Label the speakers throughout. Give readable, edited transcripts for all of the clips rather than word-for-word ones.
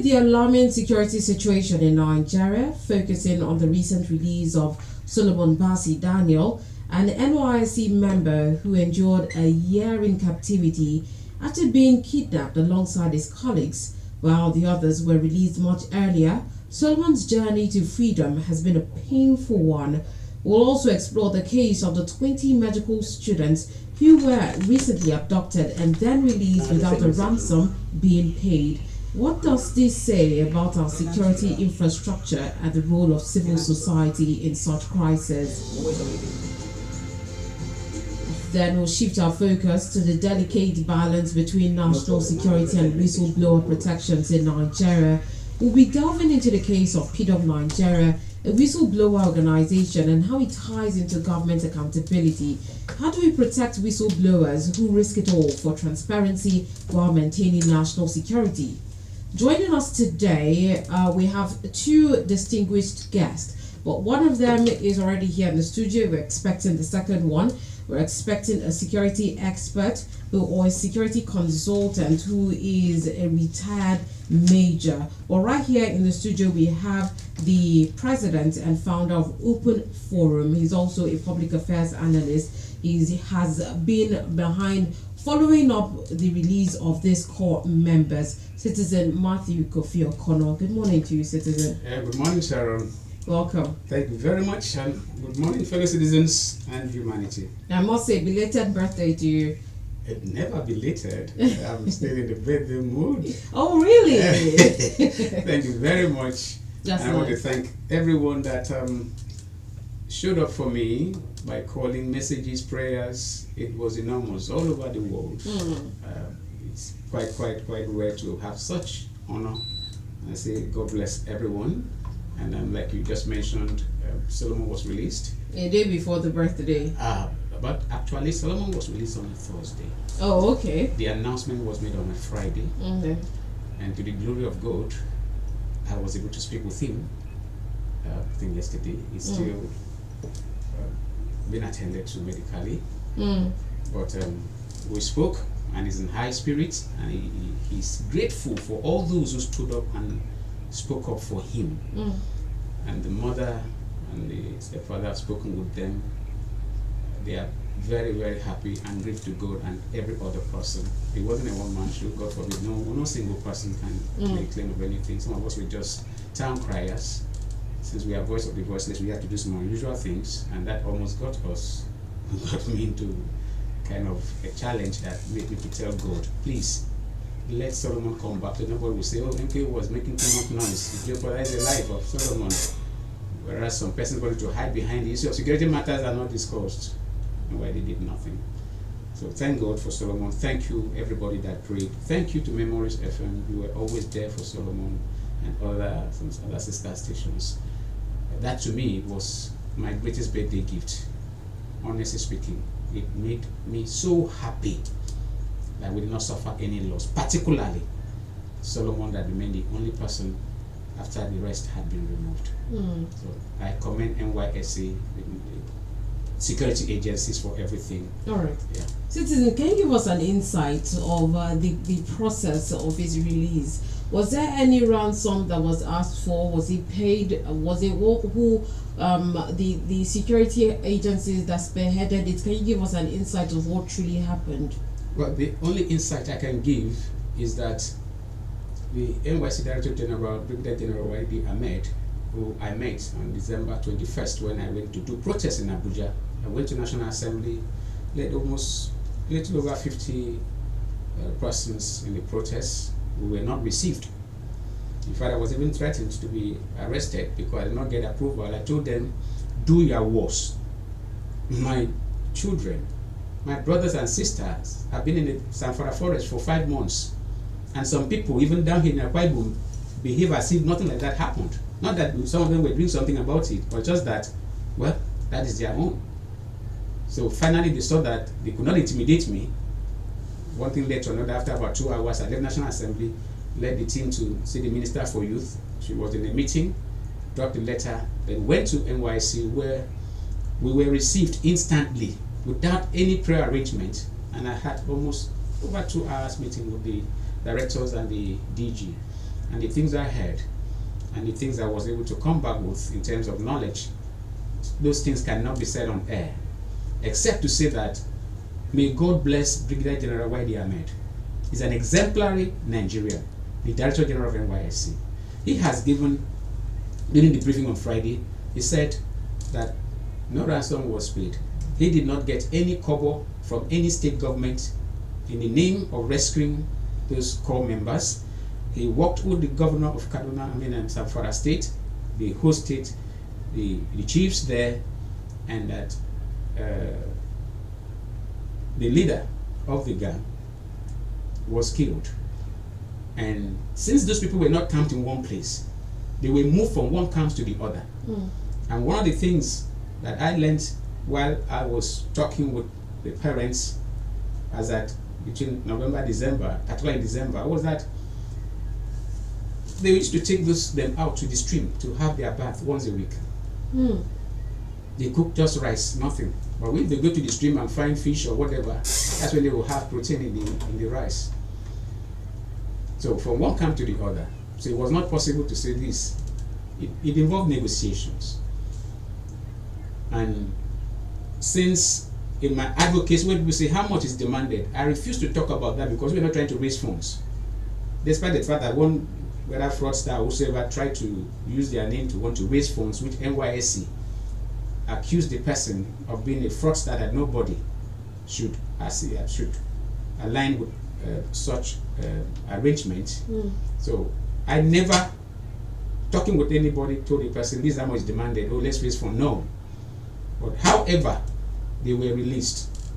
Speaker 1: the alarming security situation in Nigeria, focusing on the recent release of Solomon Basi Daniel, an NYSC member who endured a year in captivity after being kidnapped alongside his colleagues, while the others were released much earlier. Solomon's journey to freedom has been a painful one. We'll also explore the case of the 20 medical students who were recently abducted and then released without a ransom being paid. What does this say about our security infrastructure and the role of civil society in such crises? Then we'll shift our focus to the delicate balance between national security and whistleblower protections in Nigeria. We'll be delving into the case of PDOM Nigeria, a whistleblower organization, and how it ties into government accountability. How do we protect whistleblowers who risk it all for transparency while maintaining national security? Joining us today, we have two distinguished guests, but one of them is already here in the studio. We're expecting the second one. We're expecting a security expert or a security consultant who is a retired major. But right here in the studio, we have the president and founder of Open Forum. He's also a public affairs analyst. He has been behind following up the release of these core members, Citizen Matthew Kofi O'Connor. Good morning to you, Citizen.
Speaker 2: Good morning, Sharon.
Speaker 1: Welcome.
Speaker 2: Thank you very much, and good morning, fellow citizens and humanity.
Speaker 1: I must say, belated birthday to you.
Speaker 2: Never belated. I'm still in the birthday mood.
Speaker 1: Oh, really?
Speaker 2: Thank you very much. I want to thank everyone that showed up for me by calling, messages, prayers. It was enormous all over the world. It's quite rare to have such honor. I say God bless everyone. And like you just mentioned, Solomon was released
Speaker 1: a day before the birthday.
Speaker 2: But actually, Solomon was released on a Thursday.
Speaker 1: Oh, okay.
Speaker 2: The announcement was made on a Friday.
Speaker 1: Okay.
Speaker 2: And to the glory of God, I was able to speak with him. I think yesterday. He's still being attended to medically. But we spoke, and he's in high spirits, and he's grateful for all those who stood up and spoke up for him. And the mother and the stepfather have spoken with them. They are very, very happy and grateful to God and every other person. It wasn't a one-man show, God forbid. No single person can make claim of anything. Some of us were just town criers. Since we are voice of the voiceless, we had to do some unusual things, and that almost got me into kind of a challenge that made me to tell God, please, let Solomon come back. So nobody will say, oh, Enquiry was making too much noise. It jeopardized the life of Solomon. Whereas some persons wanted to hide behind the issue of security matters are not discussed. And why they did nothing. So thank God for Solomon. Thank you, everybody that prayed. Thank you to Memories FM. You were always there for Solomon and some other sister stations. That to me was my greatest birthday gift. Honestly speaking, it made me so happy that we did not suffer any loss, particularly Solomon, that remained the only person after the rest had been removed. So I commend NYSC, security agencies, for everything.
Speaker 1: All right.
Speaker 2: Yeah.
Speaker 1: Citizen, can you give us an insight of the process of his release? Was there any ransom that was asked for? Was he paid? Was it who the security agencies that spearheaded it? Can you give us an insight of what truly happened?
Speaker 2: Well, the only insight I can give is that the NYC Director General, Brigadier General Y.D. Ahmed, who I met on December 21st when I went to do protests in Abuja. I went to National Assembly, led almost a little over 50 persons in the protests who were not received. In fact, I was even threatened to be arrested because I did not get approval. I told them, do your worst. My children, my brothers and sisters have been in the Zamfara forest for 5 months. And some people, even down here in Akwa, behave as if nothing like that happened. Not that some of them were doing something about it, but just that, well, that is their own. So finally they saw that they could not intimidate me. One thing led to another. After about 2 hours, I left National Assembly, led the team to see the Minister for Youth. She was in a meeting, dropped a letter, then went to NYC, where we were received instantly without any pre-arrangement. And I had almost over 2 hours meeting with the directors and the DG. and the things I heard and the things I was able to come back with in terms of knowledge, those things cannot be said on air, except to say that may God bless Brigadier General Wadi Ahmed. He's an exemplary Nigerian, the Director General of NYSC. He has given, during the briefing on Friday, he said that no ransom was paid. He did not get any kobo from any state government in the name of rescuing those core members. He worked with the governor of Kaduna, Zamfara State, the host state, the chiefs there, and that the leader of the gang was killed. And since those people were not camped in one place, they were moved from one camp to the other. And one of the things that I learned while I was talking with the parents, as that between November, December, particularly December, was that they used to take them out to the stream to have their bath once a week. They cook just rice, nothing. But if they go to the stream and find fish or whatever, that's when they will have protein in the rice. So from one camp to the other. So it was not possible to say this. It involved negotiations. And since in my advocacy, when people say how much is demanded, I refuse to talk about that because we're not trying to raise funds. Despite the fact that one, whether fraudster or whoever, tried to use their name to want to raise funds, which NYSC accused the person of being a fraudster that nobody should align with such arrangement. So I never, talking with anybody, told the person this is how much demanded, oh let's raise funds. No. But however they were released,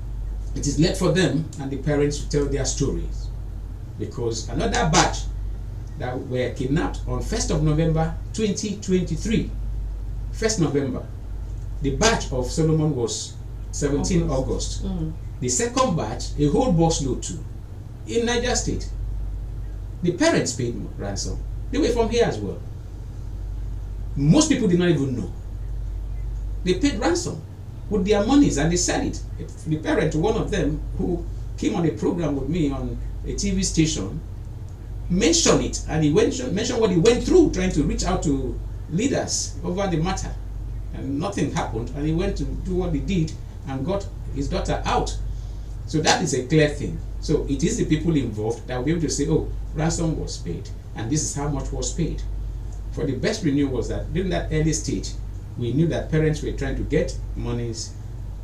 Speaker 2: it is left for them and the parents to tell their stories. Because another batch that were kidnapped on 1st of November 2023, 1st November, the batch of Solomon was 17 August. The second batch, a whole busload too, in Niger State. The parents paid ransom. They were from here as well. Most people did not even know. They paid ransom with their monies and they sell it. The parent, one of them who came on a program with me on a TV station, mentioned it, and he mentioned what he went through trying to reach out to leaders over the matter, and nothing happened, and he went to do what he did and got his daughter out. So that is a clear thing. So it is the people involved that will be able to say, oh, ransom was paid and this is how much was paid. For the best we knew was that during that early stage, we knew that parents were trying to get monies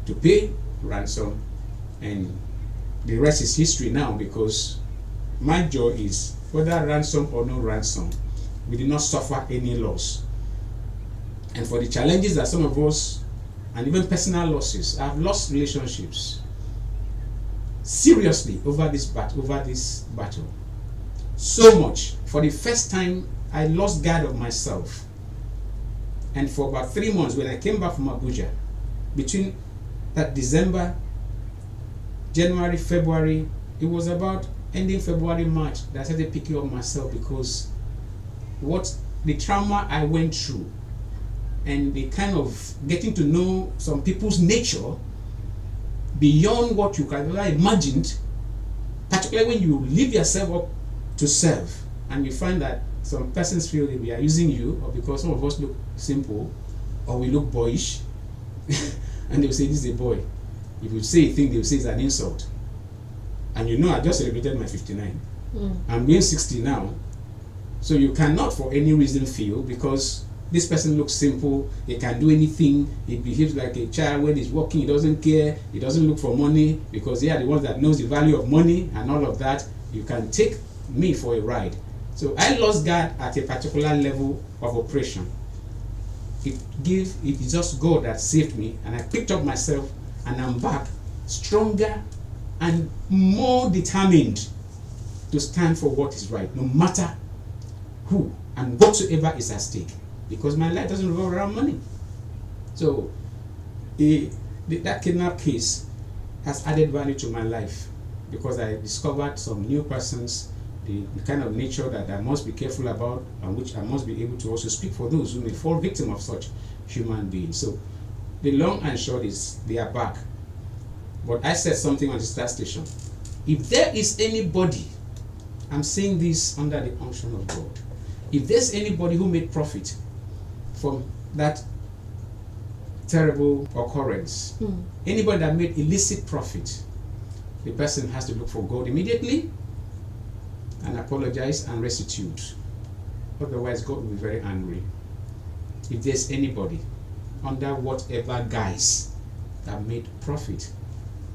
Speaker 2: to pay ransom, and the rest is history now, because my joy is whether ransom or no ransom, we did not suffer any loss. And for the challenges that some of us, and even personal losses, I've lost relationships seriously over this battle. So much. For the first time, I lost guard of myself. And for about 3 months, when I came back from Abuja, between that December, January, February, it was about ending February, March that I started picking up myself, because the trauma I went through and the kind of getting to know some people's nature beyond what you can ever imagined, particularly when you leave yourself up to serve and you find that some persons feel that we are using you, or because some of us look simple or we look boyish and they will say this is a boy. If you say a thing, they will say it's an insult. And you know, I just celebrated my 59. I'm being 60 now. So you cannot for any reason feel because this person looks simple, he can do anything, he behaves like a child when he's walking, he doesn't care, he doesn't look for money, because they are the ones that knows the value of money and all of that. You can take me for a ride. So I lost guard at a particular level of operation. It is just God that saved me, and I picked up myself and I'm back stronger and more determined to stand for what is right, no matter who and whatsoever is at stake, because my life doesn't revolve around money. So that kidnap case has added value to my life, because I discovered some new persons, the kind of nature that I must be careful about, and which I must be able to also speak for those who may fall victim of such human beings. So the long and short is they are back. But I said something on the star station. If there is anybody, I'm saying this under the unction of God, if there's anybody who made profit from that terrible occurrence, anybody that made illicit profit, the person has to look for God immediately and apologize and restitute. Otherwise, God will be very angry. If there's anybody under whatever guise that made profit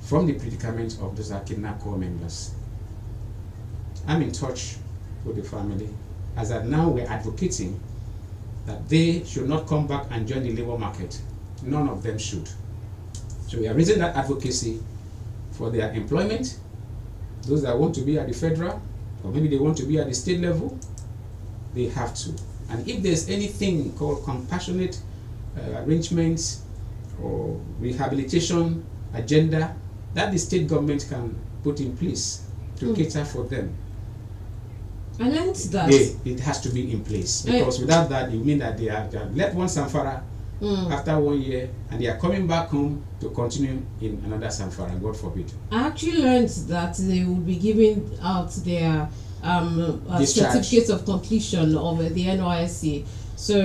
Speaker 2: from the predicament of those kidnapped corps members, I'm in touch with the family, as that now we're advocating that they should not come back and join the labor market. None of them should. So we are raising that advocacy for their employment. Those that want to be at the federal, or maybe they want to be at the state level, they have to. And if there's anything called compassionate arrangements or rehabilitation agenda that the state government can put in place to cater for them,
Speaker 1: I learned that
Speaker 2: it has to be in place, because without that, it means that they have left one Samfara after 1 year and they are coming back home to continue in another Samfara, God forbid.
Speaker 1: I actually learned that they will be giving out their certificates of completion of the NYSC. So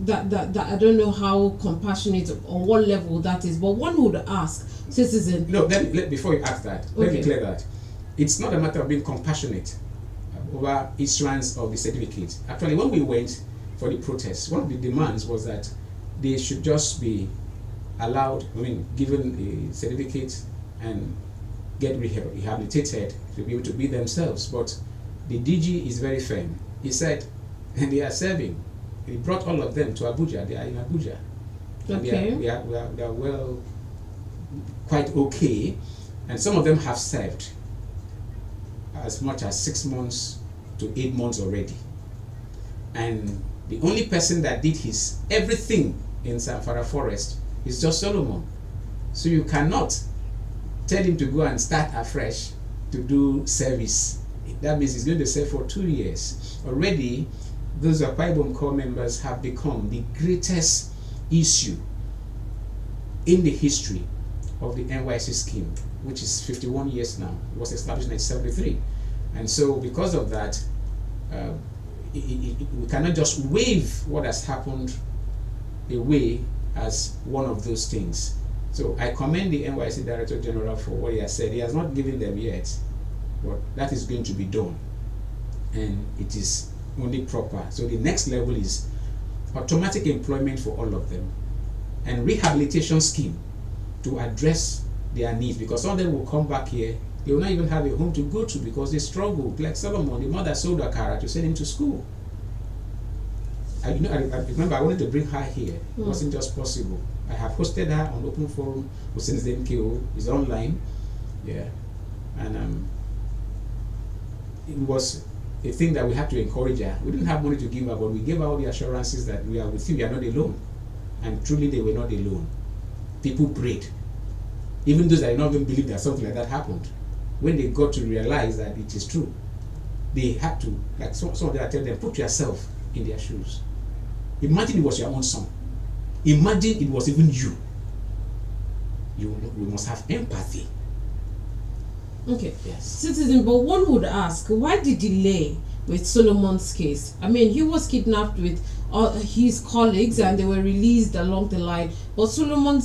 Speaker 1: that I don't know how compassionate or what level that is, but one would ask citizen.
Speaker 2: No, before you ask that, let me clear that. It's not a matter of being compassionate over issuance of the certificate. Actually, when we went for the protest, one of the demands was that they should just be allowed, given a certificate and get rehabilitated to be able to be themselves. But the DG is very firm. He said, and they are serving. He brought all of them to Abuja. They are in Abuja.
Speaker 1: Okay.
Speaker 2: They are well, quite okay, and some of them have served as much as 6 months to 8 months already. And the only person that did his everything in Samfara Forest is just Solomon. So you cannot tell him to go and start afresh to do service. That means he's going to serve for 2 years. Already, those Akwa Ibom Corps members have become the greatest issue in the history of the NYSC scheme, which is 51 years now. It was established in 1973. And so because of that, we cannot just wave what has happened away as one of those things. So I commend the NYSC Director General for what he has said. He has not given them yet, but that is going to be done. And it is only proper. So the next level is automatic employment for all of them and rehabilitation scheme to address their needs, because some of them will come back here, they will not even have a home to go to because they struggle. Like Solomon, the mother sold Akara to send him to school. I remember I wanted to bring her here. It wasn't just possible. I have hosted her on Open Forum since the MKO is online. Yeah. And it was a thing that we had to encourage her. We didn't have money to give her, but we gave her all the assurances that we are with you, we are not alone. And truly they were not alone. People prayed. Even those that did not even believe that something like that happened, when they got to realize that it is true, they had to, like some of them, I tell them, put yourself in their shoes. Imagine it was your own son. Imagine it was even you. You must have empathy.
Speaker 1: Okay.
Speaker 2: Yes.
Speaker 1: Citizen, but one would ask, why the delay with Solomon's case? I mean, he was kidnapped with his colleagues and they were released along the line. But Solomon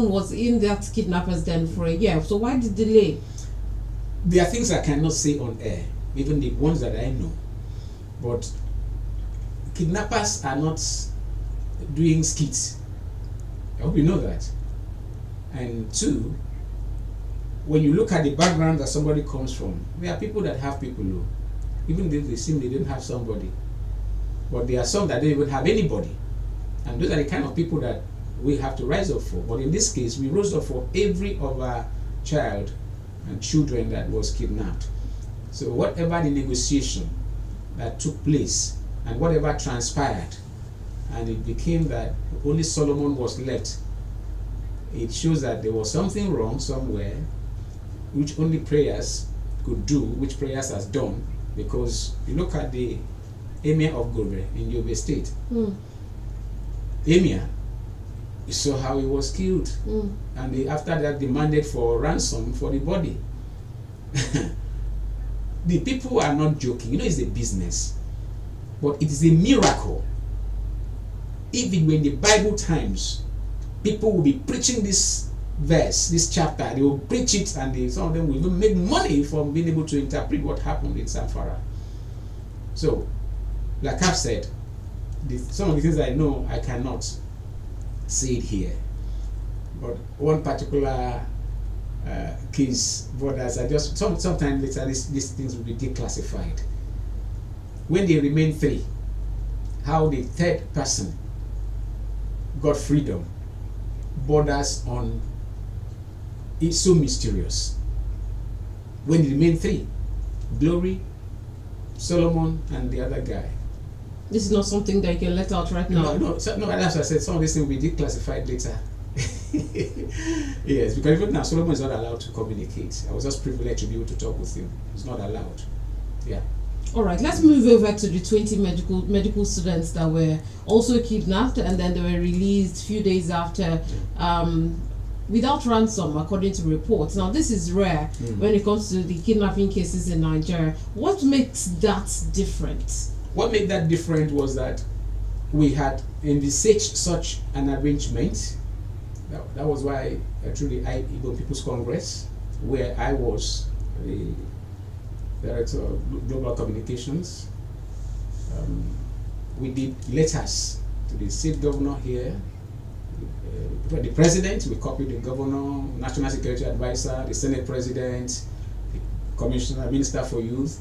Speaker 1: was in that kidnappers den for a year. So why the delay?
Speaker 2: There are things I cannot say on air, even the ones that I know. But kidnappers are not doing skits. I hope you know that. And two, when you look at the background that somebody comes from, there are people that have people who, even if they seem they didn't have somebody, but there are some that don't even have anybody. And those are the kind of people that we have to rise up for. But in this case, we rose up for every other child and children that was kidnapped. So whatever the negotiation that took place and whatever transpired, and it became that only Solomon was left, it shows that there was something wrong somewhere, which only prayers could do, which prayers has done, because you look at the Emir of Gobe in Yobe State. Emir, you saw how he was killed, and they after that demanded for ransom for the body. The people are not joking. You know, it's a business. But it is a miracle. Even when the Bible times, people will be preaching this verse, this chapter, they will preach it, and some of them will even make money from being able to interpret what happened in Zamfara. So, like I've said, some of the things I know, I cannot say it here. But one particular case, brothers, I just sometime later these things will be declassified. When they remain three, how the third person got freedom borders on, it's so mysterious. When they remain three, Glory, Solomon, and the other guy.
Speaker 1: This is not something that you can let out right now.
Speaker 2: No, that's what I said. Some of these things will be declassified later. Yes, because even now Solomon is not allowed to communicate. I was just privileged to be able to talk with him. He's not allowed. Yeah. All
Speaker 1: right, let's move over to the 20 medical students that were also kidnapped, and then they were released a few days after without ransom, according to reports. Now, this is rare when it comes to the kidnapping cases in Nigeria. What makes that different?
Speaker 2: What made that different was that we had envisaged such an arrangement. That was why truly Igbo People's Congress, where I was the Director of Global Communications, we did letters to the state governor here, the president, we copied the governor, National Security Advisor, the Senate President, the Commissioner, Minister for Youth.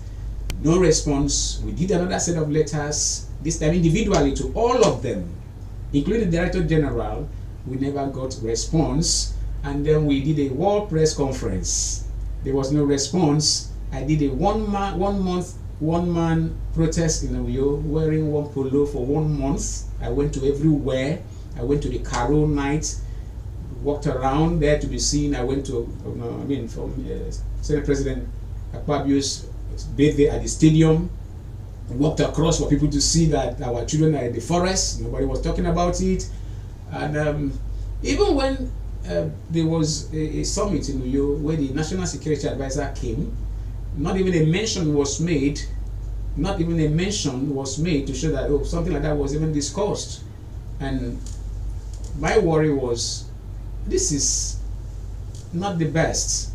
Speaker 2: No response. We did another set of letters, this time individually to all of them, including the Director General. We never got response, and then we did a world press conference. There was no response. I did a one man protest in Oyo, wearing one polo for 1 month. I went to everywhere. I went to the Carol night, walked around there to be seen. I went to, from Senate President Akpabio's birthday at the stadium. I walked across for people to see that our children are in the forest. Nobody was talking about it. And even when there was a summit in Uyo where the National Security Advisor came, not even a mention was made. Not even a mention was made to show that something like that was even discussed. And my worry was, this is not the best.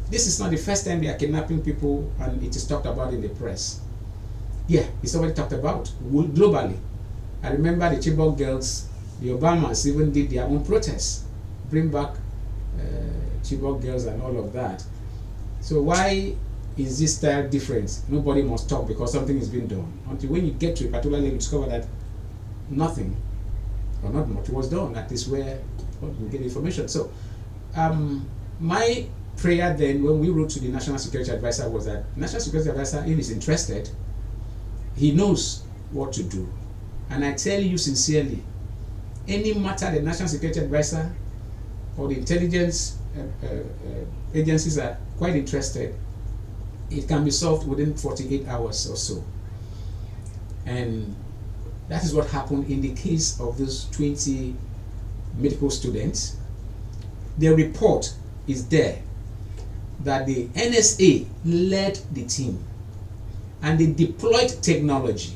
Speaker 2: This is not the first time they are kidnapping people and it is talked about in the press. Yeah, it's already talked about globally. I remember the Chibok girls, the Obamas even did their own protests, bring back Chibok girls and all of that. So why is this style different? Nobody must talk because something is being done. Until when you get to a particular level, you discover that nothing or not much was done. That is where you get information. So my prayer then, when we wrote to the National Security Advisor, was that National Security Advisor, if he's interested, he knows what to do. And I tell you sincerely, any matter the National Security Advisor or the intelligence agencies are quite interested, it can be solved within 48 hours or so. And that is what happened in the case of those 20 medical students. Their report is there that the NSA led the team and they deployed technology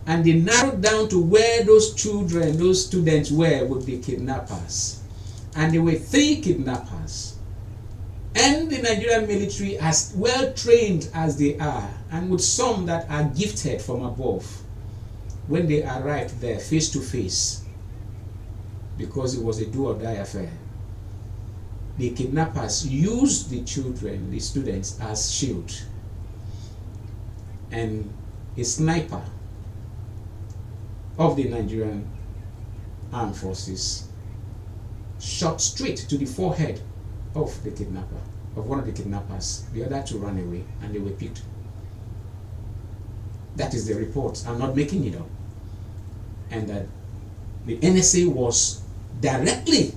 Speaker 2: and they narrowed down to where those children, those students were with the kidnappers. And there were 3 kidnappers. And the Nigerian military, as well trained as they are, and with some that are gifted from above, when they arrived there face to face, because it was a do or die affair, the kidnappers used the children, the students, as shield. And a sniper of the Nigerian Armed Forces shot straight to the forehead of the kidnapper, of one of the kidnappers. The other 2 ran away and they were picked. That is the report. I'm not making it up. And that the NSA was directly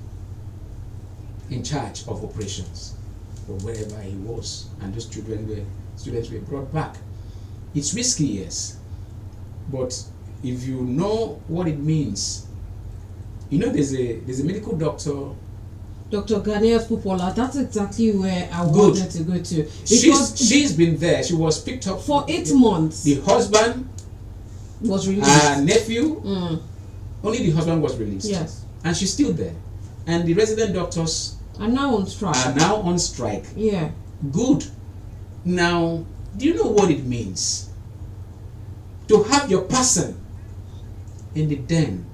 Speaker 2: in charge of operations or wherever he was, and those students were brought back. It's risky, yes, but if you know what it means, you know, there's a medical doctor,
Speaker 1: Dr. Ganiel Pupola. That's exactly where I wanted to go to.
Speaker 2: Because she's been there. She was picked up
Speaker 1: for 8 months.
Speaker 2: The husband
Speaker 1: Was released.
Speaker 2: Her nephew, only the husband was released.
Speaker 1: Yes.
Speaker 2: And she's still there. And the resident doctors
Speaker 1: are now on strike. Yeah.
Speaker 2: Good. Now, do you know what it means to have your person in the den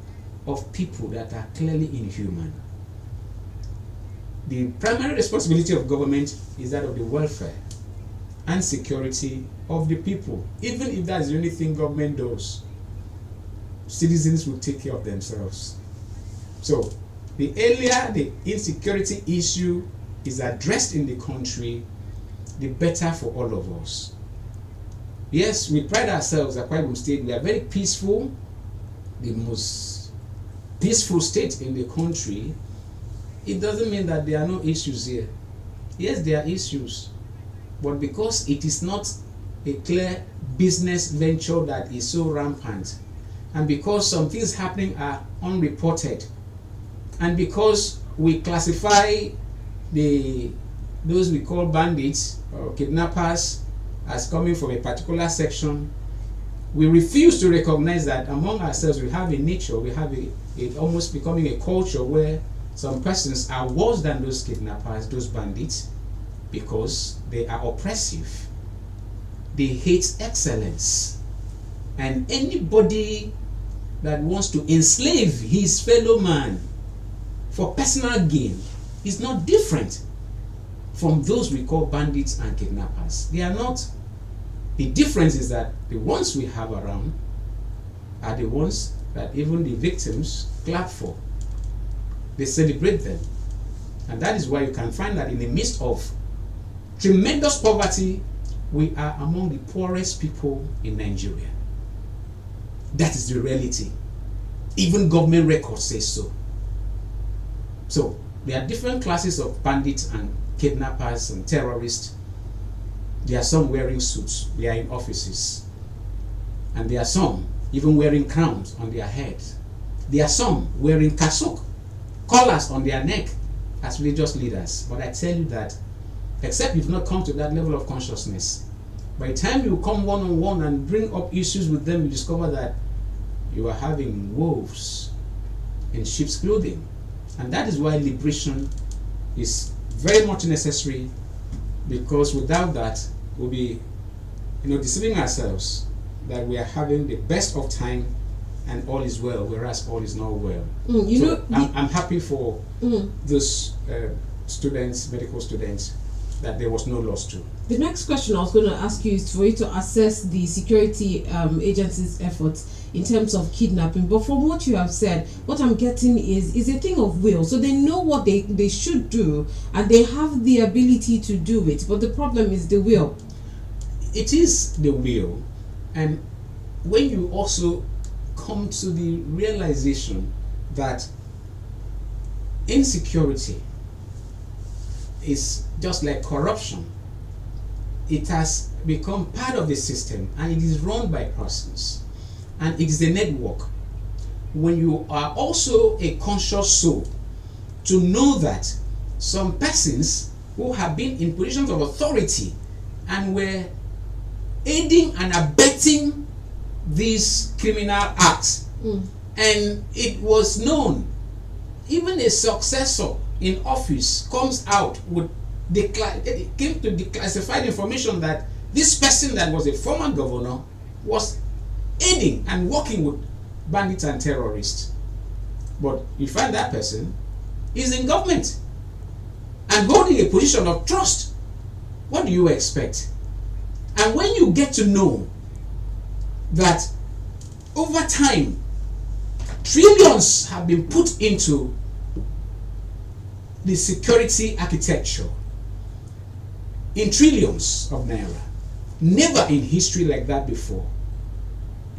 Speaker 2: of people that are clearly inhuman? The primary responsibility of government is that of the welfare and security of the people. Even if that's the only thing government does, citizens will take care of themselves. So, the earlier the insecurity issue is addressed in the country, the better for all of us. Yes, we pride ourselves at Akwa Ibom State. We are very peaceful, the most peaceful state in the country. It doesn't mean that there are no issues here. Yes, there are issues, but because it is not a clear business venture that is so rampant, and because some things happening are unreported, and because we classify those we call bandits or kidnappers as coming from a particular section, we refuse to recognize that among ourselves we have a nature, we have it almost becoming a culture where some persons are worse than those kidnappers, those bandits, because they are oppressive. They hate excellence. And anybody that wants to enslave his fellow man for personal gain is not different from those we call bandits and kidnappers. They are not. The difference is that the ones we have around are the ones that even the victims clap for. They celebrate them. And that is why you can find that in the midst of tremendous poverty, we are among the poorest people in Nigeria. That is the reality. Even government records say so. So, there are different classes of bandits and kidnappers and terrorists. There are some wearing suits, they are in offices. And there are some even wearing crowns on their heads. There are some wearing kasok, collars on their neck as religious leaders. But I tell you that, except you've not come to that level of consciousness, by the time you come one-on-one and bring up issues with them, you discover that you are having wolves in sheep's clothing. And that is why liberation is very much necessary, because without that, we'll be deceiving ourselves that we are having the best of time and all is well, whereas all is not well. I'm happy for those students, medical students, that there was no loss to.
Speaker 1: The next question I was going to ask you is for you to assess the security agencies' efforts in terms of kidnapping. But from what you have said, what I'm getting is a thing of will. So they know what they should do, and they have the ability to do it. But the problem is the will.
Speaker 2: It is the will. And when you also come to the realization that insecurity is just like corruption, it has become part of the system and it is run by persons and it is a network. When you are also a conscious soul to know that some persons who have been in positions of authority and were aiding and abetting these criminal acts, and it was known, even a successor in office comes out with came to declassified information that this person that was a former governor was aiding and working with bandits and terrorists. But you find that person is in government and holding a position of trust. What do you expect? And when you get to know that over time trillions have been put into the security architecture, in trillions of naira, never in history like that before.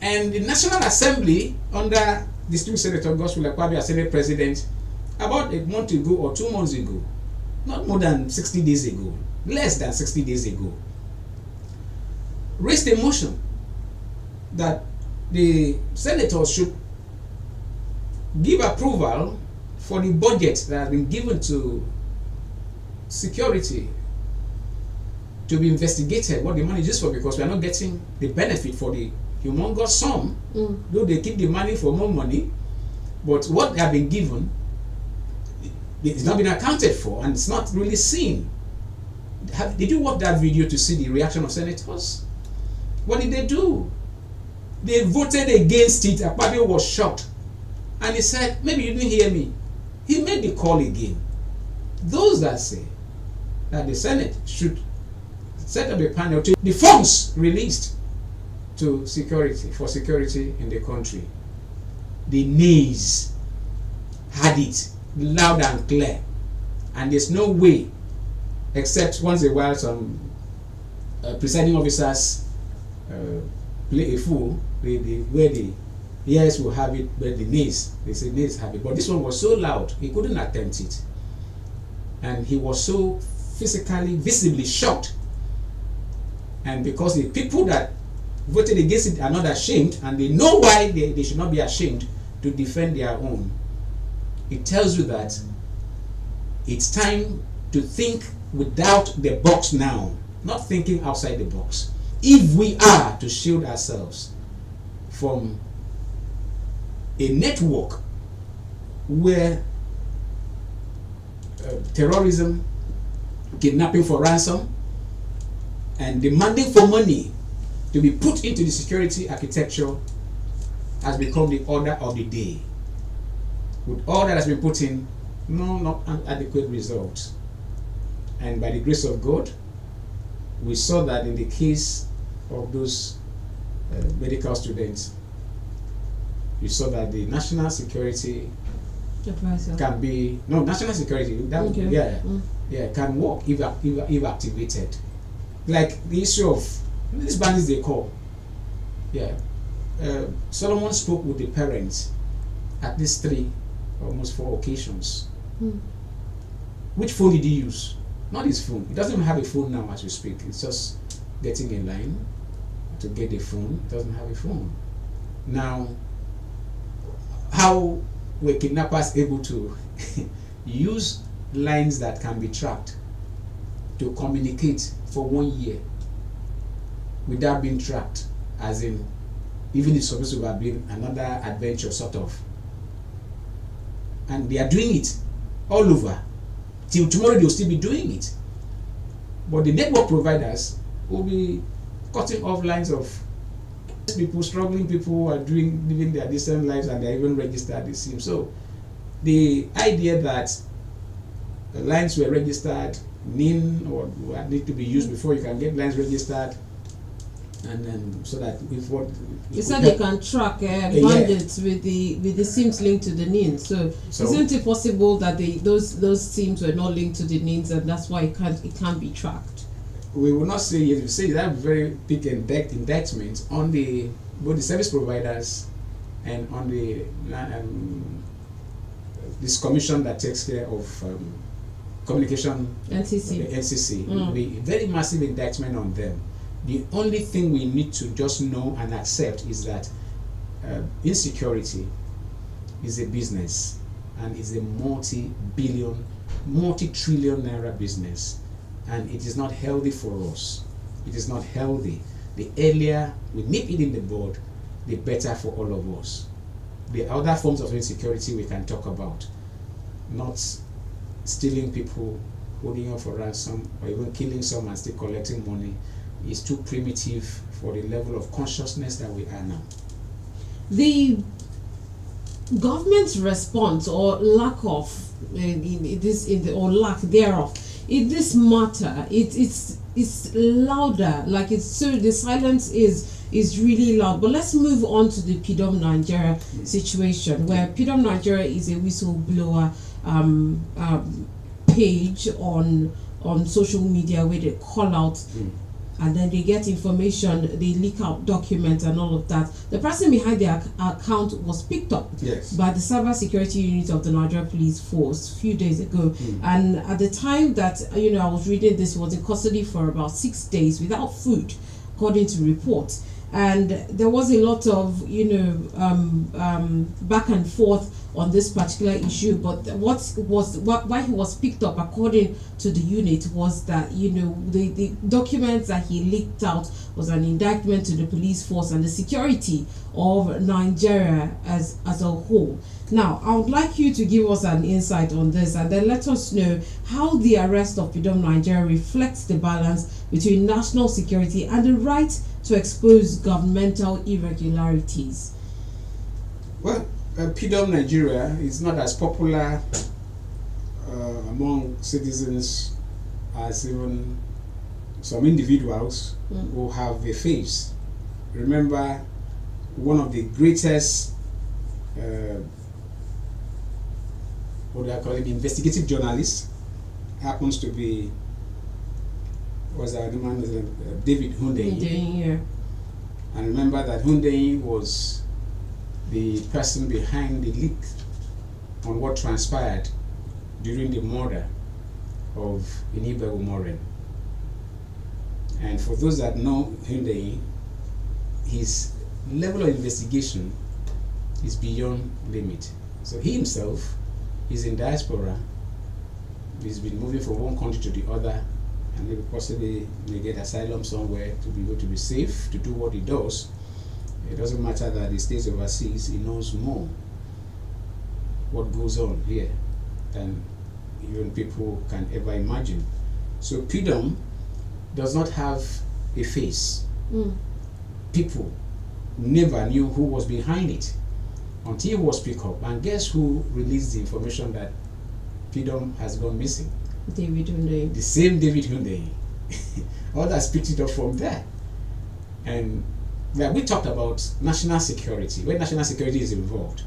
Speaker 2: And the National Assembly under District Senator Gospel Akpabio as Senate President about a month ago or 2 months ago, not more than 60 days ago, less than 60 days ago, raised a motion that the senators should give approval for the budget that has been given to security to be investigated, what the money is for, because we are not getting the benefit for the humongous sum, though they keep demanding for more money, but what they have been given, it's not been accounted for, and it's not really seen. Did you watch that video to see the reaction of senators? What did they do? They voted against it. Akpabio was shocked. And he said, maybe you didn't hear me. He made the call again. Those that say that the Senate should set up a panel to the funds released to security, for security in the country. The nays had it loud and clear. And there's no way, except once in a while some presiding officers play a fool, where the yes will have it, but the nays, they say nays have it. But this one was so loud, he couldn't attempt it. And he was so physically, visibly shocked. And because the people that voted against it are not ashamed, and they know why they should not be ashamed to defend their own, it tells you that it's time to think without the box now, not thinking outside the box. If we are to shield ourselves from a network where terrorism, kidnapping for ransom, and demanding for money to be put into the security architecture has become the order of the day. With all that has been put in, not an adequate result. And by the grace of God, we saw that in the case of those medical students, we saw that the national security can be national security can work if activated. Like the issue of these bandits they call. Solomon spoke with the parents at least 3, almost 4 occasions. Which phone did he use? Not his phone. He doesn't even have a phone now as we speak. It's just getting in line to get a phone. He doesn't have a phone. Now, how were kidnappers able to use lines that can be tracked to communicate for 1 year without being tracked? As in, even it's supposed to have been another adventure sort of. And they are doing it all over. Till tomorrow they'll still be doing it. But the network providers will be cutting off lines of people, struggling people who are living their decent lives, and they're even registered, it seems. So the idea that the lines were registered, NIN, or need to be used before you can get lines registered, and then so that if what
Speaker 1: you said they can track bandits with the SIMs linked to the NIN. So isn't it possible that those SIMs were not linked to the NINs, and that's why it can't be tracked?
Speaker 2: We will not say yes. We say that very big indictment on both the service providers and on this commission that takes care of communication, NCC. Will be very massive indictment on them. The only thing we need to just know and accept is that insecurity is a business, and is a multi-billion, multi-trillion naira business, and it is not healthy for us. It is not healthy. The earlier we nip it in the bud, the better for all of us. The other forms of insecurity we can talk about, not stealing people, holding up for ransom, or even killing someone and still collecting money, is too primitive for the level of consciousness that we are now. The
Speaker 1: government's response, or lack of or lack thereof, in this matter, it's louder. Like the silence is really loud. But let's move on to the PDOM Nigeria situation, where PDOM Nigeria is a whistleblower page on social media where they call out. And then they get information, they leak out documents and all of that. The person behind the account was picked up by the cyber security unit of the Nigeria Police Force a few days ago. And at the time that I was reading this, was in custody for about 6 days without food, according to reports. And there was a lot of back and forth on this particular issue, but why he was picked up, according to the unit, was that the documents that he leaked out was an indictment to the police force and the security of Nigeria as a whole. Now, I would like you to give us an insight on this, and then let us know how the arrest of Pidom Nigeria reflects the balance between national security and the right to expose governmental irregularities.
Speaker 2: Well, Pidom Nigeria is not as popular among citizens as even some individuals who have a face. Remember, one of the greatest investigative journalists happens to be David Hundeyin.
Speaker 1: Yeah.
Speaker 2: And remember that Hundeyin was the person behind the leak on what transpired during the murder of Inibe Umoren. And for those that know Hundeyin, his level of investigation is beyond limit. So he himself is in diaspora. He's been moving from one country to the other, and maybe possibly may get asylum somewhere to be able to be safe to do what he does. It doesn't matter that he stays overseas, he knows more what goes on here than even people can ever imagine. So Pidom does not have a face. People never knew who was behind it until he was picked up. And guess who released the information that Pidom has gone missing?
Speaker 1: David Hundeyin.
Speaker 2: The same David Hundeyin. Others picked it up from there. And we talked about national security. When national security is involved,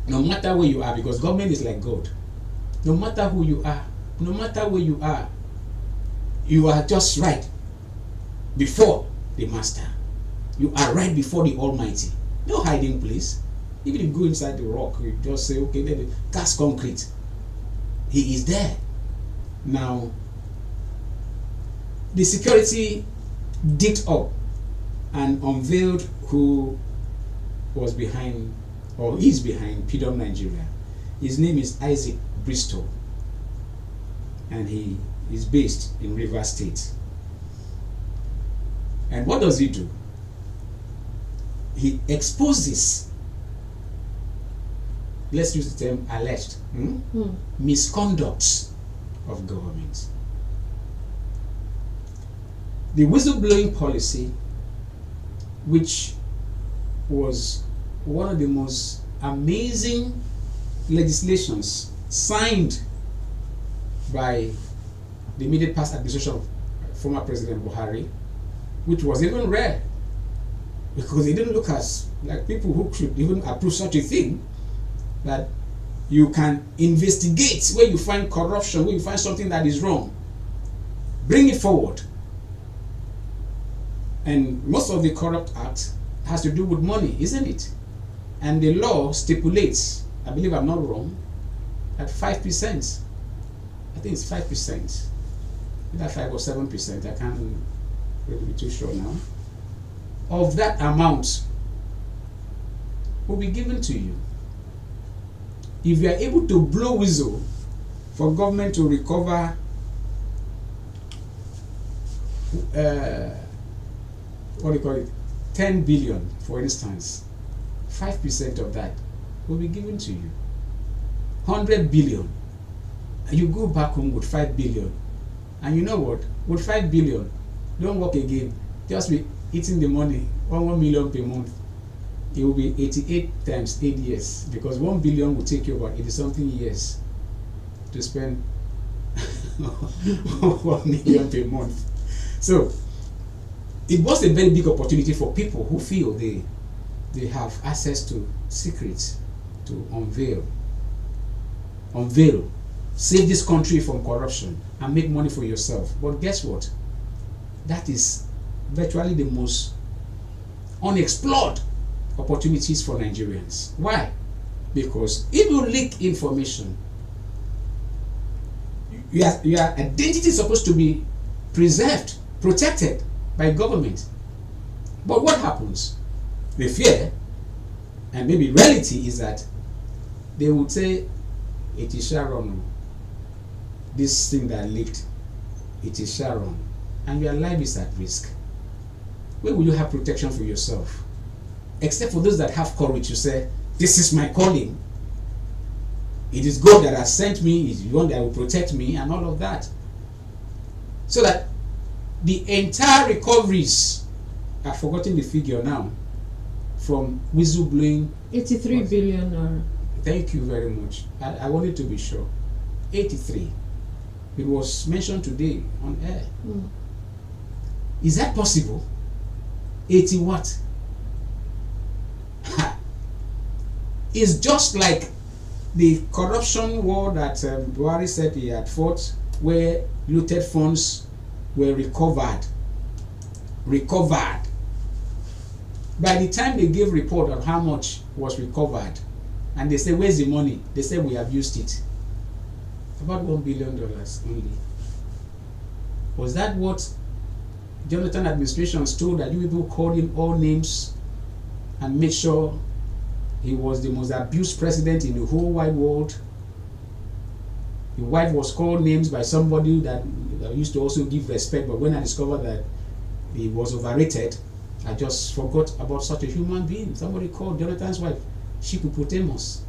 Speaker 2: no matter where you are, because government is like God, no matter who you are, no matter where you are just right before the master. You are right before the Almighty. No hiding place. Even if you go inside the rock, you just say, okay, then cast concrete. He is there. Now, the security digged up and unveiled who was behind, or is behind, Pidom Nigeria. His name is Isaac Bristol, and he is based in Rivers State. And what does he do? He exposes, let's use the term alleged, misconduct of government. The whistleblowing policy, which was one of the most amazing legislations signed by the immediate past administration of former President Buhari, which was even rare because they didn't look as like people who should even approve such a thing, that you can investigate where you find corruption, where you find something that is wrong, bring it forward. And most of the Corrupt Act has to do with money, isn't it? And the law stipulates, I believe I'm not wrong, at 5%. I think it's 5%. Either 5 or 7%, I can't really be too sure now. Of that amount will be given to you. If you are able to blow whistle for government to recover what do you call it, 10 billion, for instance, 5% of that will be given to you. 100 billion, and you go back home with 5 billion, and you know what, with 5 billion, don't work again, just be eating the money, 1 million per month. It will be 88 times 8 years, because 1 billion will take you about 80 something years to spend 1 million per month. So it was a very big opportunity for people who feel they have access to secrets to unveil, save this country from corruption and make money for yourself. But guess what? That is virtually the most unexplored opportunities for Nigerians. Why? Because if you leak information, your identity is supposed to be preserved, protected by government. But what happens? The fear, and maybe reality, is that they would say, it is Sharon. This thing that leaked, it is Sharon. And your life is at risk. Where will you have protection for yourself? Except for those that have courage to say, this is my calling. It is God that has sent me, it is one that will protect me, and all of that. So that the entire recoveries, I've forgotten the figure now, from whistleblowing.
Speaker 1: 83 billion.
Speaker 2: Thank you very much. I wanted to be sure. 83. It was mentioned today on air. Is that possible? 80 what? It's just like the corruption war that Buhari said he had fought, where looted funds were recovered. By the time they gave report on how much was recovered, and they say, where's the money? They say, we have used it. About $1 billion only. Was that what Jonathan administration told, that you people called him all names and made sure he was the most abused president in the whole wide world? Your wife was called names by somebody that used to also give respect, but when I discovered that he was overrated, I just forgot about such a human being. Somebody called Jonathan's wife Hippopotamus.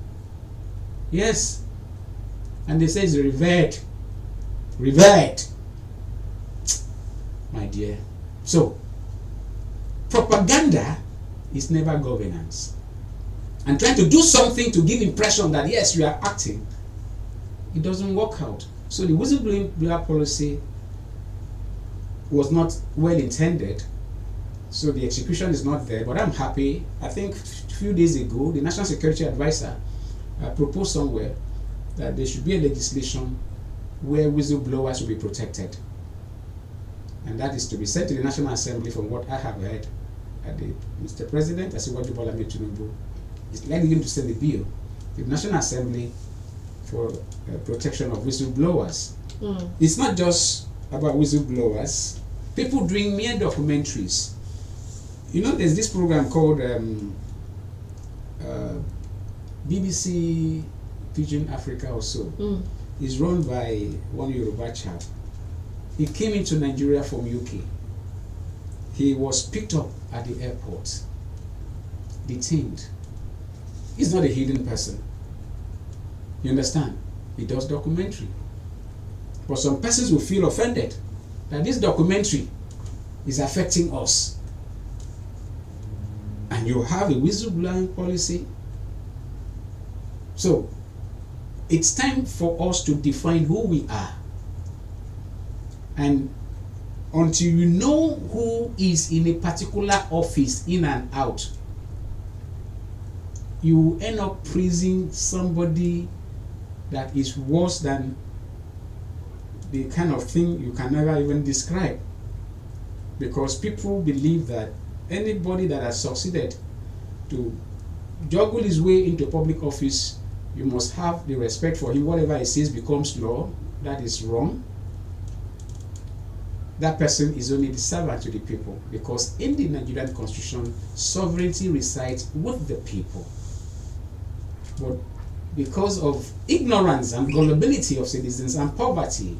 Speaker 2: Yes. And they say it's revered. My dear. So, propaganda is never governance. And trying to do something to give impression that yes, you are acting, it doesn't work out. So the whistleblower policy was not well intended. So the execution is not there. But I'm happy. I think a few days ago, the National Security Advisor proposed somewhere that there should be a legislation where whistleblowers will be protected. And that is to be sent to the National Assembly. From what I have heard, Mr. President, Asiwaju Bola Ahmed Tinubu is likely going to send a bill to the National Assembly for protection of whistleblowers. It's not just about whistleblowers. People doing mere documentaries. You know, there's this program called BBC Pigeon Africa or so. It's run by one Yoruba chap. He came into Nigeria from UK. He was picked up at the airport, detained. He's not a hidden person. You understand? He does documentary. But some persons will feel offended that this documentary is affecting us. And you have a whistleblowing policy. So, it's time for us to define who we are. And until you know who is in a particular office, in and out, you end up praising somebody that is worse than the kind of thing you can never even describe. Because people believe that anybody that has succeeded to juggle his way into public office, you must have the respect for him. Whatever he says becomes law. That is wrong. That person is only the servant to the people, because in the Nigerian constitution, sovereignty resides with the people. But because of ignorance and gullibility of citizens and poverty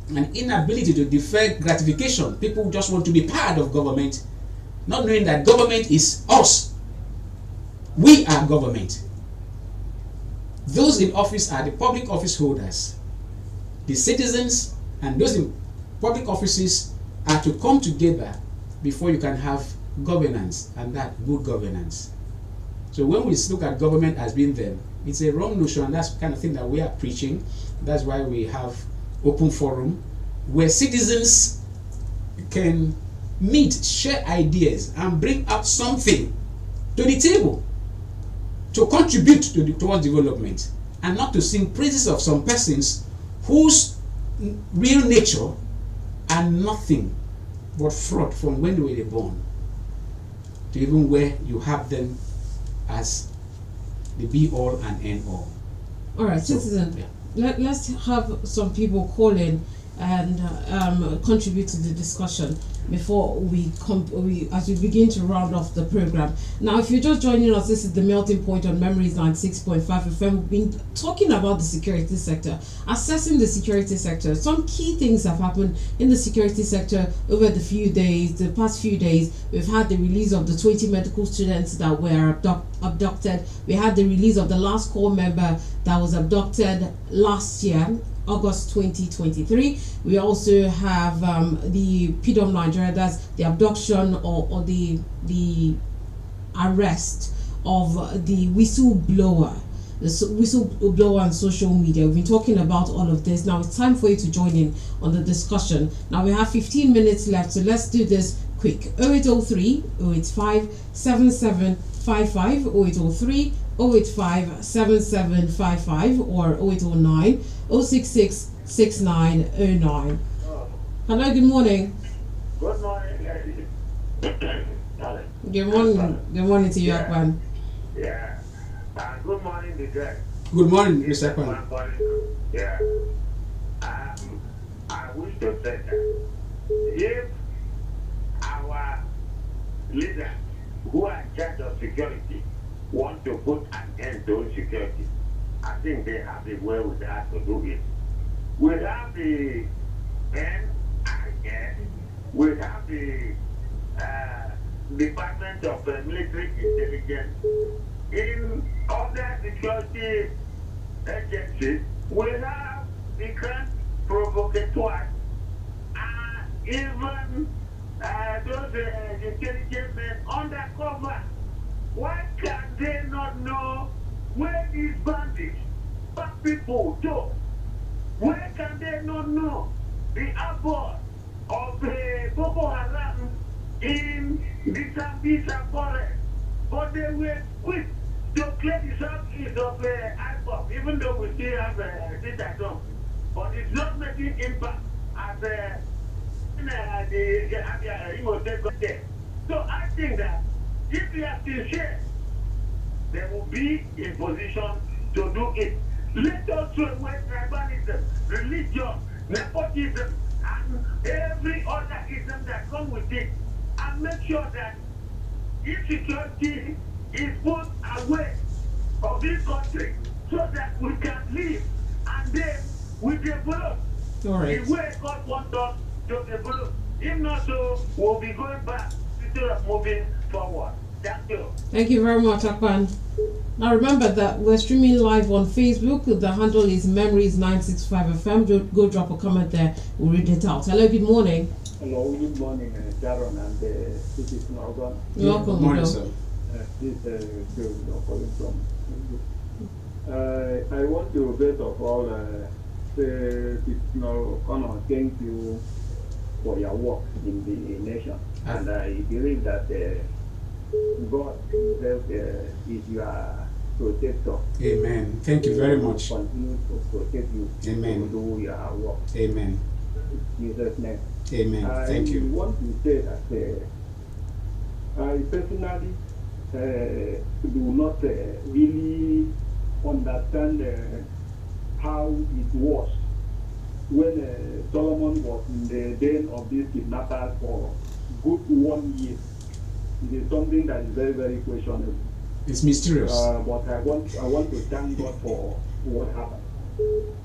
Speaker 2: and inability to defer gratification, people just want to be part of government, not knowing that government is us. We are government. Those in office are the public office holders. The citizens and those in public offices are to come together before you can have governance, and that good governance. So when we look at government as being them, it's a wrong notion, and that's the kind of thing that we are preaching. That's why we have open forum where citizens can meet, share ideas, and bring out something to the table to contribute towards development, and not to sing praises of some persons whose real nature are nothing but fraud from when they were born to even where you have them as the be all and end all.
Speaker 1: All right, so, citizen, yeah. Let's have some people call in and contribute to the discussion before as we begin to round off the program. Now, if you're just joining us, this is the melting point on Memories 96.5 FM. We've been talking about the security sector, assessing the security sector. Some key things have happened in the security sector over the past few days. We've had the release of the 20 medical students that were abducted. We had the release of the last core member that was abducted last year, August 2023. We also have the PDOM Nigeria, that's the abduction or the arrest of the whistleblower on social media. We've been talking about all of this. Now it's time for you to join in on the discussion. Now we have 15 minutes left, so let's do this quick. 0803 085 7755 0803 085 7755 or 0809 066 6909. Hello, good morning.
Speaker 3: Good morning,
Speaker 1: Good morning to you, Akpan.
Speaker 3: Yeah. Good morning, the guy.
Speaker 2: Good morning, Mr. Akpan.
Speaker 3: Yeah. I wish to say that if our leaders who are in charge of security want to put an end to insecurity, I think they have the way with us to do it. We have the NIS, we have the Department of Military Intelligence. In other security agencies, we have the Grand Provocateur, even those intelligence men undercover. Why can they not know where these bandits, bad people do? Where can they not know the abode of the Boko Haram in the Sambisa forest? But they were quick to clear the southeast of IPOP, even though we still have this at home. But it's not making impact as the So I think that if we are sincere, they will be in position to do it. Let us throw away tribalism, religion, nepotism, and every other ism that comes with it, and make sure that insecurity is put away of this country so that we can live and then we develop the way God wants us to develop. If not so, we'll be going back instead of moving forward. Thank you.
Speaker 1: Thank you very much, Akpan. Now remember that we're streaming live on Facebook. The handle is Memories 965 FM. Go drop a comment there. We'll read it out. Hello, good morning.
Speaker 4: Hello, good morning, Sharon and this is Norton.
Speaker 1: You're welcome.
Speaker 2: Good morning, sir.
Speaker 4: This is Bill calling from. I want to first of all say, thank you for your work in the nation, and I believe that God himself is your protector.
Speaker 2: Amen. Thank you very much.
Speaker 4: Continue to protect you.
Speaker 2: Amen.
Speaker 4: To do your work.
Speaker 2: Amen.
Speaker 4: In Jesus' name.
Speaker 2: Amen. Thank you.
Speaker 4: I want to say that I personally do not really understand how it was when Solomon was in the den of these kidnappers for good 1 year. It is something that is very, very questionable.
Speaker 2: It's mysterious.
Speaker 4: But I want to thank God for what happened.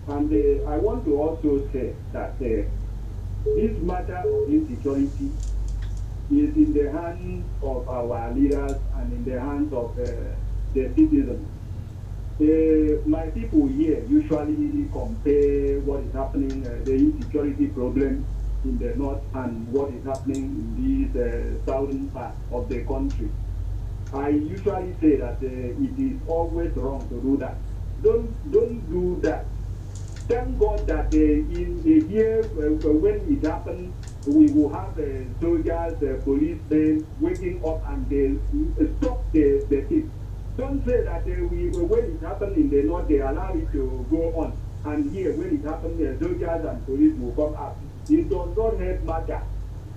Speaker 4: And I want to also say that this matter of insecurity is in the hands of our leaders and in the hands of the citizens. My people here usually compare what is happening, the insecurity problem in the north and what is happening in this southern part of the country. I usually say that it is always wrong to do that. Don't do that. Thank God that in the year when it happened, we will have soldiers, policemen waking up and they stop the thief. Don't say that when it happened in the north, they allow it to go on. And here, when it happened, soldiers and police will come up. It does not help matter.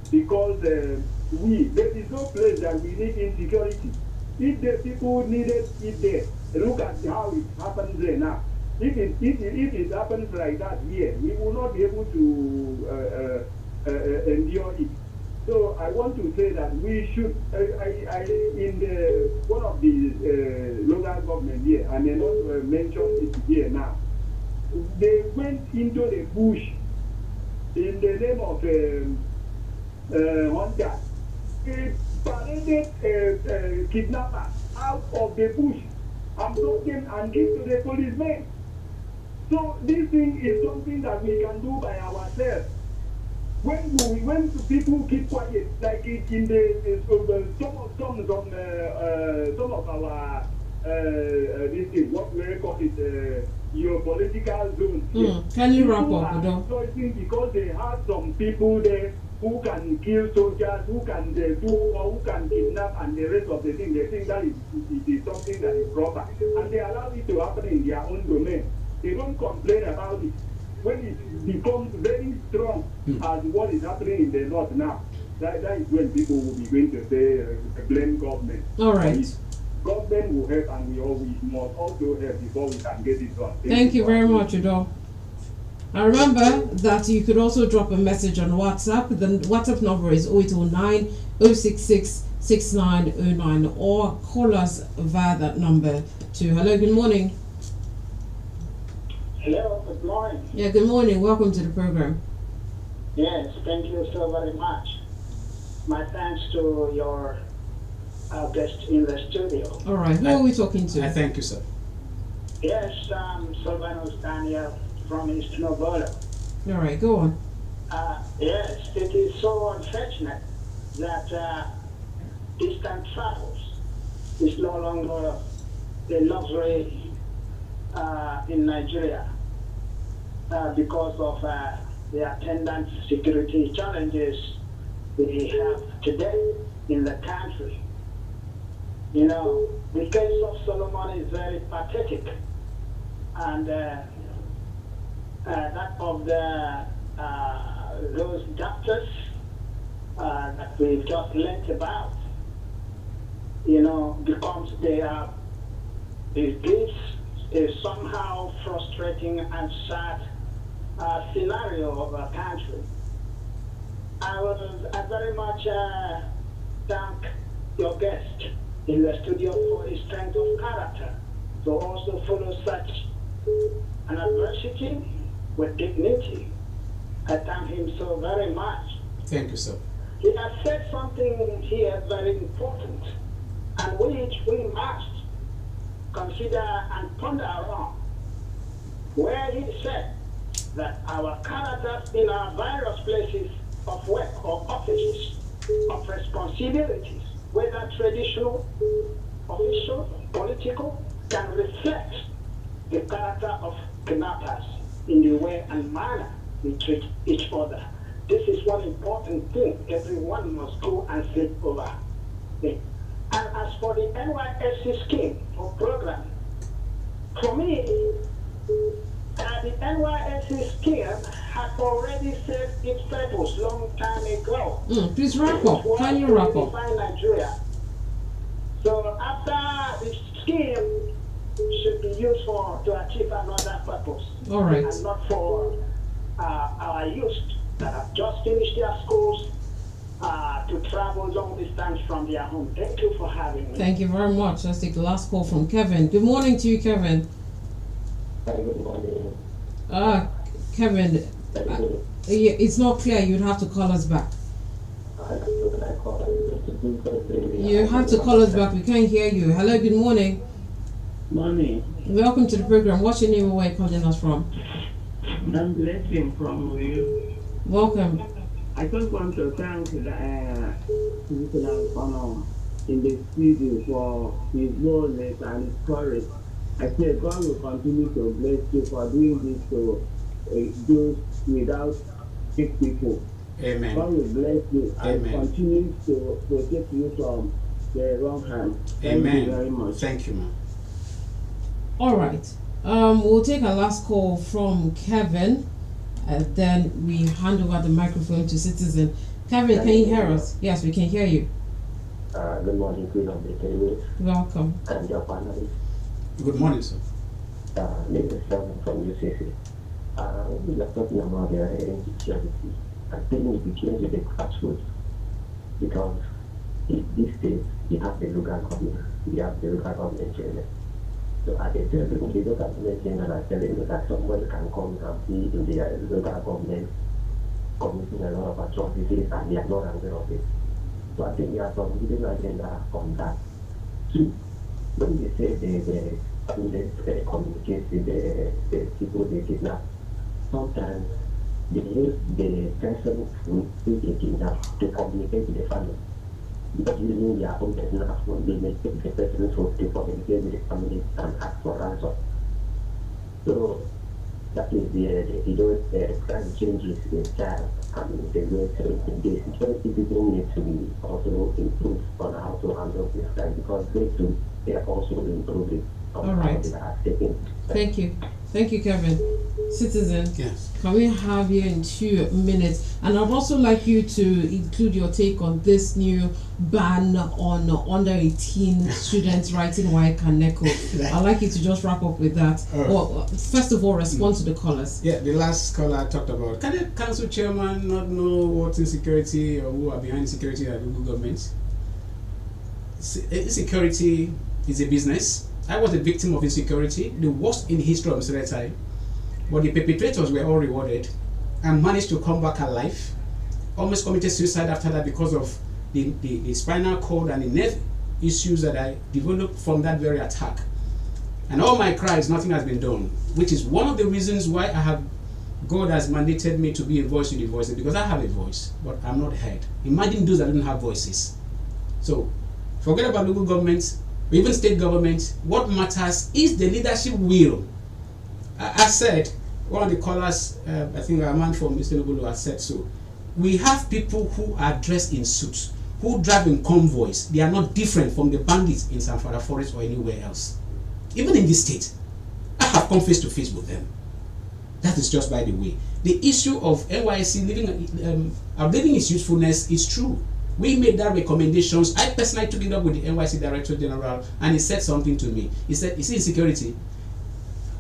Speaker 4: Because there is no place that we need insecurity. If the people needed it there, look at how it happens there now. if it happens like that here, we will not be able to endure it. So I want to say that we should, in the one of the local government here, I may not mention it here now, they went into the bush in the name of hunter. They paraded kidnappers out of the bush and brought them and give to the policemen. So this thing is something that we can do by ourselves. When people keep quiet, like it in some of our this thing, what we call it, your political zone.
Speaker 1: Can you wrap up,
Speaker 4: because they have some people there who can kill soldiers, who can who can kidnap, and the rest of the thing. They think that is something that is proper, and they allow it to happen in their own domain. They don't complain about it. When it becomes very strong, as what is happening in the north now, that is when people will be going to say blame government.
Speaker 1: All right.
Speaker 4: Government will help, and we must also help before we can get it done.
Speaker 1: Thank you very much, Udo. And remember that you could also drop a message on WhatsApp. The WhatsApp number is 0809 066 6909, or call us via that number too. Hello, good morning.
Speaker 5: Hello, good morning.
Speaker 1: Yeah, good morning. Welcome to the program.
Speaker 5: Yes, thank you so very much. My thanks to your guest in the studio.
Speaker 1: All right, who are we talking to?
Speaker 2: I thank you, sir.
Speaker 5: Yes, Sylvanus Daniel from East Novola.
Speaker 1: All right, go on.
Speaker 5: Yes, it is so unfortunate that distant travels is no longer a luxury in Nigeria because of the attendant security challenges we have today in the country. You know, the case of Solomon is very pathetic, and that of those doctors that we've just learnt about, you know, becomes it gives a somehow frustrating and sad scenario of our country. I very much thank your guest in the studio for his strength of character to also follow such an adversity with dignity. I thank him so very much.
Speaker 2: Thank you, sir.
Speaker 5: He has said something here very important, and which we must consider and ponder on, where he said that our characters in our various places of work or offices of responsibilities, whether traditional, official, political, can reflect the character of kidnappers in the way and manner we treat each other. This is one important thing everyone must go and think over. And as for the NYSC scheme or program, for me, the NYSC scheme had already served its purpose long time ago.
Speaker 1: Please wrap up. Can you wrap up?
Speaker 5: Nigeria. So after the scheme should be used to achieve another purpose.
Speaker 1: All right.
Speaker 5: And not for our youth that have just finished their schools to travel long distance from their home. Thank you for having me.
Speaker 1: Thank you very much. Let's take the last call from Kevin. Good morning to you, Kevin.
Speaker 6: Good morning.
Speaker 1: Kevin, it's not clear. You'd have to call us back. You have to call us back. We can't hear you. Hello, good morning.
Speaker 6: Morning.
Speaker 1: Welcome to the program. What's your name and where you calling us from?
Speaker 6: I'm Blessing from you.
Speaker 1: Welcome.
Speaker 6: I just want to thank the Honor in the studio for his boldness and his courage. I say God will continue to bless you for doing this to those without sick people.
Speaker 2: Amen.
Speaker 6: God will bless you and
Speaker 2: Amen.
Speaker 6: continue to protect you from the wrong hand.
Speaker 2: Amen.
Speaker 6: Thank you very much.
Speaker 2: Thank you, ma'am.
Speaker 1: All right. We'll take our last call from Kevin. Then we hand over the microphone to Citizen. Kevin, can you hear us? Yes, we can hear you.
Speaker 6: Good morning, Queen of the Table,
Speaker 1: Welcome.
Speaker 6: and your panelists.
Speaker 2: Good morning, sir.
Speaker 7: Maybe someone from UCC. We are talking about their insecurity. I think it begins with the grassroots because in these states, you have the local government, you have the local government chairman. So I can tell people, the local government chairman are telling you that someone can come and be in the local government committing a lot of atrocities and they are not aware of it. So I think we have some hidden agenda on that. Two, when they say they communicate with the people they kidnap, sometimes they use the person who they kidnap to communicate with the family. Because using their own personal phone, they may take the person's phone to communicate with the family and ask for ransom. So that is the crime changes in child. The way the security people need to be also improved on how to handle this crime because they are also improving on
Speaker 1: All right.
Speaker 7: how they are taking.
Speaker 1: Thank you, Kevin. Citizen,
Speaker 2: Yes.
Speaker 1: can we have you in 2 minutes? And I'd also like you to include your take on this new ban on under 18 students writing Waik and Neko. I'd like you to just wrap up with that. Well, first of all, respond to the callers.
Speaker 2: Yeah, the last caller talked about, can a council chairman not know what's insecurity or who are behind insecurity at the local government? Insecurity is a business. I was a victim of insecurity, the worst in the history of Mr. time. But the perpetrators were all rewarded and managed to come back alive. Almost committed suicide after that because of the spinal cord and the nerve issues that I developed from that very attack. And all my cries, nothing has been done, which is one of the reasons why God has mandated me to be a voice to the voices, because I have a voice, but I'm not heard. Imagine those that don't have voices. So forget about local governments, or even state government. What matters is the leadership will. I said, one of the callers, I think a man from Mr. Nobulu has said so. We have people who are dressed in suits, who drive in convoys. They are not different from the bandits in Sanfara Forest or anywhere else. Even in this state, I have come face to face with them. That is just by the way. The issue of NYC living its usefulness is true. We made that recommendations. I personally took it up with the NYC Director General and he said something to me. He said, you see insecurity,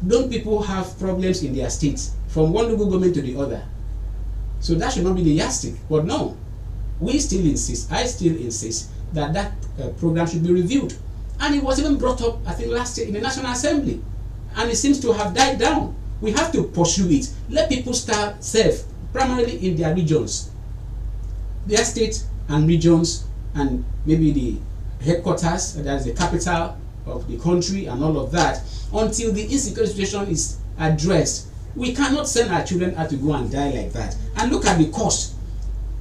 Speaker 2: don't people have problems in their states from one local government to the other? So that should not be the yardstick. But no, we still insist, I still insist that program should be reviewed. And it was even brought up, I think, last year in the National Assembly. And it seems to have died down. We have to pursue it. Let people start safe, primarily in their regions. Their states and regions, and maybe the headquarters, that is the capital of the country and all of that, until the insecurity situation is addressed. We cannot send our children out to go and die like that. And look at the cost.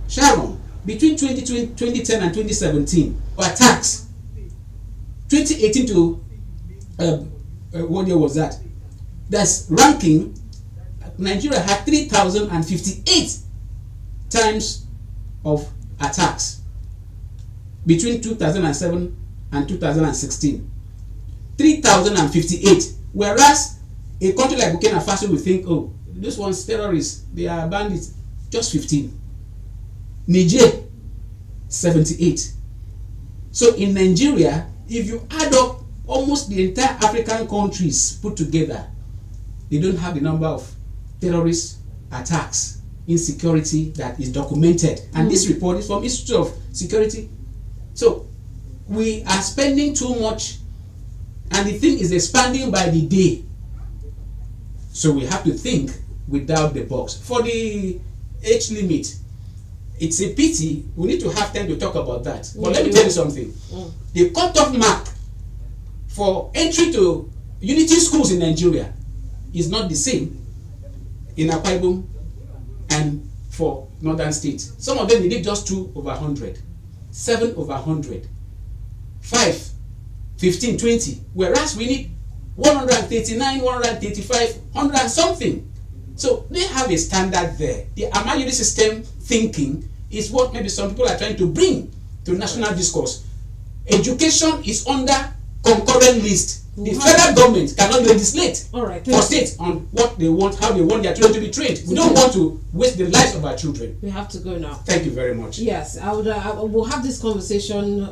Speaker 2: SHARON, between 2010 and 2017, attacks, 2018 to, what year was that? That's ranking, Nigeria had 3,058 times of attacks between 2007 and 2016. 3,058. Whereas a country like Burkina Faso will think, oh, this one's terrorists, they are bandits, just 15. Niger, 78. So in Nigeria, if you add up almost the entire African countries put together, they don't have the number of terrorist attacks, insecurity that is documented. And this report is from Institute of Security. So we are spending too much, and the thing is expanding by the day. So we have to think without the box. For the age limit, it's a pity. We need to have time to talk about that. But let me tell you something. The cutoff mark for entry to unity schools in Nigeria is not the same in Akwa Ibom and for northern states. Some of them they need just 2/100, 7/100, 5, 15, 20, whereas we need 139, 135, 100 something. So they have a standard there. The Amayuri system thinking is what maybe some people are trying to bring to national discourse. Education is under concurrent list. The federal government cannot legislate
Speaker 1: All right,
Speaker 2: for states on what they want, how they want their children to be trained. We don't want to waste the lives of our children.
Speaker 1: We have to go now.
Speaker 2: Thank you very much.
Speaker 1: Yes, we'll have this conversation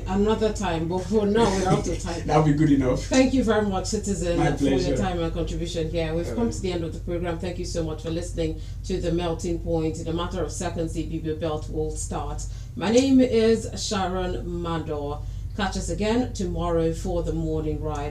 Speaker 1: another time, but for now we're out of time.
Speaker 2: That'll be good enough.
Speaker 1: Thank you very much, Citizen,
Speaker 2: My
Speaker 1: for
Speaker 2: pleasure.
Speaker 1: your time and contribution here. We've come to the end of the program. Thank you so much for listening to The Melting Point. In a matter of seconds, the BB Belt will start. My name is Sharon Mandor. Catch us again tomorrow for the morning ride.